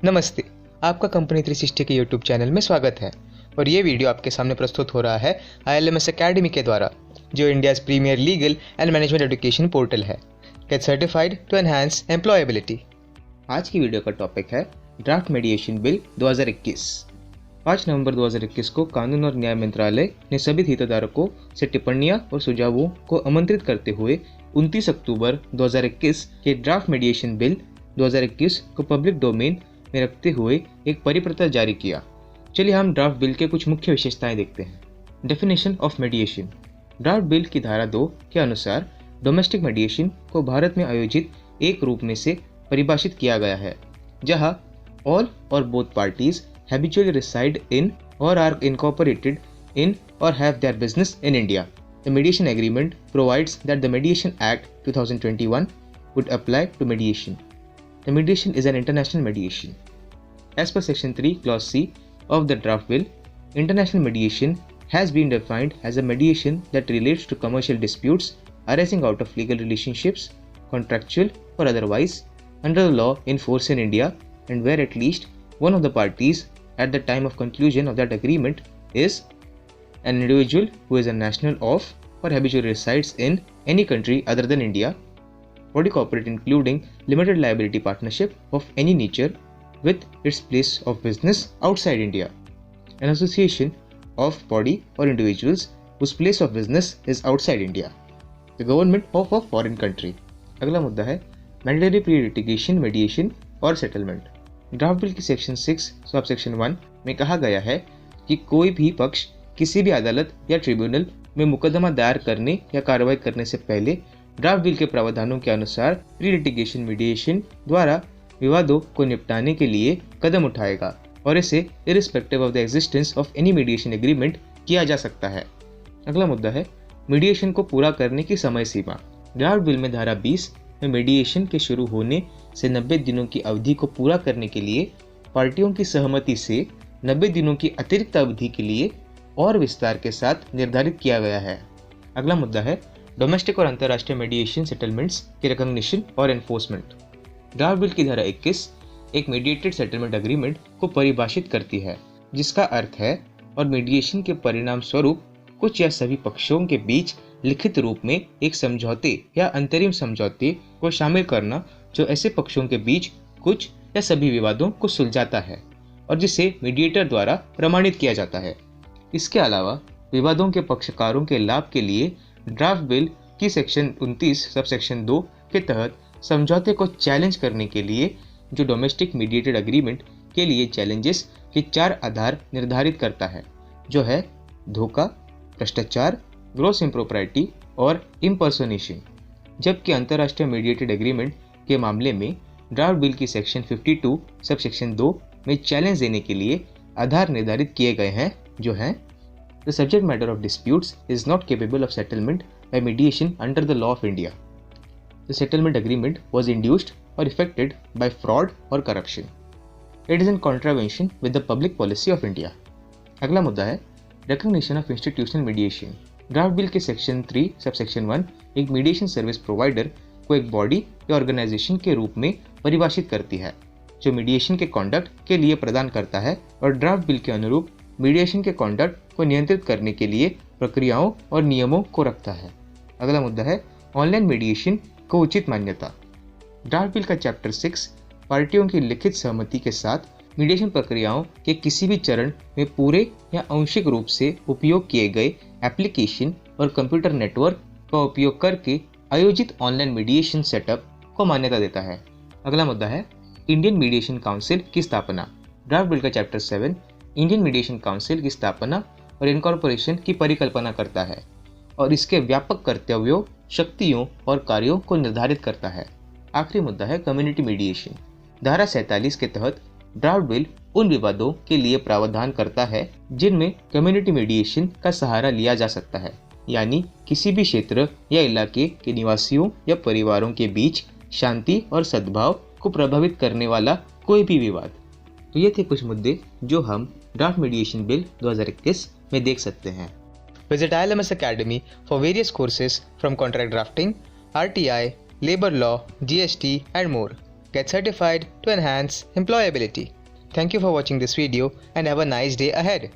नमस्ते, आपका कंपनी 360 के यूट्यूब चैनल में स्वागत है और ये वीडियो आपके सामने प्रस्तुत हो रहा है ILMS अकेडमी के द्वारा, जो India's premier legal and management education portal है। Get certified to enhance employability. आज की वीडियो का टॉपिक है ड्राफ्ट मीडिएशन बिल 2021। 5 नवंबर 2021 को कानून और न्याय मंत्रालय ने सभी हितधारकों से टिप्पणियां और सुझावों को आमंत्रित करते हुए 29 अक्टूबर 2021 के ड्राफ्ट मीडिएशन बिल 2021 को पब्लिक डोमेन में रखते हुए एक परिपत्र जारी किया। चलिए हम ड्राफ्ट बिल के कुछ मुख्य विशेषताएं देखते हैं। Definition of mediation. Draft bill की धारा 2 के अनुसार डोमेस्टिक मीडिएशन को भारत में आयोजित एक रूप में से परिभाषित किया गया है, जहां ऑल और both parties habitually reside in और आर इनकॉर्पोरेटेड इन और have their business in India. The mediation agreement provides that the mediation act 2021 would apply to mediation. The mediation is an international mediation. As per Section 3, Clause C of the draft bill, international mediation has been defined as a mediation that relates to commercial disputes arising out of legal relationships, contractual or otherwise, under the law in force in India, and where at least one of the parties at the time of conclusion of that agreement is an individual who is a national of or habitually resides in any country other than India, body corporate including limited liability partnership of any nature with its place of business outside India, an association of body or individuals whose place of business is outside India, the government of a foreign country. अगला मुद्दा है mandatory pre litigation mediation और settlement. Draft bill की section 6 sub section 1 में कहा गया है कि कोई भी पक्ष किसी भी अदालत या ट्रिब्यूनल में मुकदमा दायर करने या कार्रवाई करने से पहले ड्राफ्ट बिल के प्रावधानों के अनुसार प्री लिटिगेशन मीडिएशन द्वारा विवादों को निपटाने के लिए कदम उठाएगा और इसे irrespective of the existence of any mediation agreement किया जा सकता है। अगला मुद्दा है मीडिएशन को पूरा करने की समय सीमा। ड्राफ्ट बिल में धारा 20 में मीडिएशन के शुरू होने से 90 दिनों की अवधि को पूरा करने के लिए पार्टियों की सहमति से 90 दिनों की अतिरिक्त अवधि के लिए और विस्तार के साथ निर्धारित किया गया है। अगला मुद्दा है डोमेस्टिक और अंतर्राष्ट्रीय मीडिएशन सेटलमेंट्स के रिकॉग्निशन और एनफोर्समेंट। ड्राफ्ट बिल की धारा 21 एक मीडिएटेड सेटलमेंट एग्रीमेंट को परिभाषित करती है, जिसका अर्थ है और मीडिएशन के परिणाम स्वरूप कुछ या सभी पक्षों के बीच लिखित रूप में एक समझौते या अंतरिम समझौते को शामिल करना जो ऐसे पक्षों के बीच कुछ या सभी विवादों को सुलझाता है और जिसे मीडिएटर द्वारा प्रमाणित किया जाता है। इसके अलावा विवादों के पक्षकारों के लाभ के लिए ड्राफ्ट बिल की सेक्शन 29 सब सेक्शन 2 के तहत समझौते को चैलेंज करने के लिए जो डोमेस्टिक मीडिएटेड एग्रीमेंट के लिए चैलेंजेस के 4 आधार निर्धारित करता है, जो है धोखा, भ्रष्टाचार, ग्रॉस इम्प्रोप्राइटी और इम्पर्सोनेशन। जबकि अंतर्राष्ट्रीय मीडिएटेड एग्रीमेंट के मामले में ड्राफ्ट बिल की सेक्शन 52 सब सेक्शन 2 में चैलेंज देने के लिए आधार निर्धारित किए गए हैं, जो हैं The subject matter of disputes is not capable of settlement by mediation under the law of India. The settlement agreement was induced or effected by fraud or corruption. It is in contravention with the public policy of India. अगला मुद्दा है recognition of institutional mediation. Draft bill के section 3 subsection 1 एक mediation service provider को एक body या organisation के रूप में परिभाषित करती है, जो मीडिएशन के कॉन्डक्ट के लिए प्रदान करता है और ड्राफ्ट बिल के अनुरूप मीडिएशन के कॉन्डक्ट को नियंत्रित करने के लिए प्रक्रियाओं और नियमों को रखता है। अगला मुद्दा है ऑनलाइन मीडिएशन को उचित मान्यता। ड्राफ्ट बिल का चैप्टर 6 पार्टियों की लिखित सहमति के साथ मीडिएशन प्रक्रियाओं के किसी भी चरण में पूरे या आंशिक रूप से उपयोग किए गए एप्लीकेशन और कंप्यूटर नेटवर्क का उपयोग करके आयोजित ऑनलाइन मीडिएशन सेटअप को मान्यता देता है। अगला मुद्दा है इंडियन मीडिएशन काउंसिल की स्थापना। ड्राफ्ट बिल का चैप्टर 7 इंडियन मीडिएशन काउंसिल की स्थापना और इनकॉर्पोरेशन की परिकल्पना करता है और इसके व्यापक कर्तव्यों, शक्तियों और कार्यों को निर्धारित करता है। आखिरी मुद्दा है कम्युनिटी मीडिएशन। धारा 47 के तहत ड्राफ्ट बिल उन विवादों के लिए प्रावधान करता है जिनमें कम्युनिटी मीडिएशन का सहारा लिया जा सकता है, यानी किसी भी क्षेत्र या इलाके के निवासियों या परिवारों के बीच शांति और सद्भाव को प्रभावित करने वाला कोई भी विवाद। तो ये थे कुछ मुद्दे जो हम ड्राफ्ट मीडिएशन बिल 2021 में देख सकते हैं। Visit ILMS academy for various courses from contract drafting, RTI, labour law, GST and more. get certified to enhance employability. Thank you for watching this video and have a nice day ahead.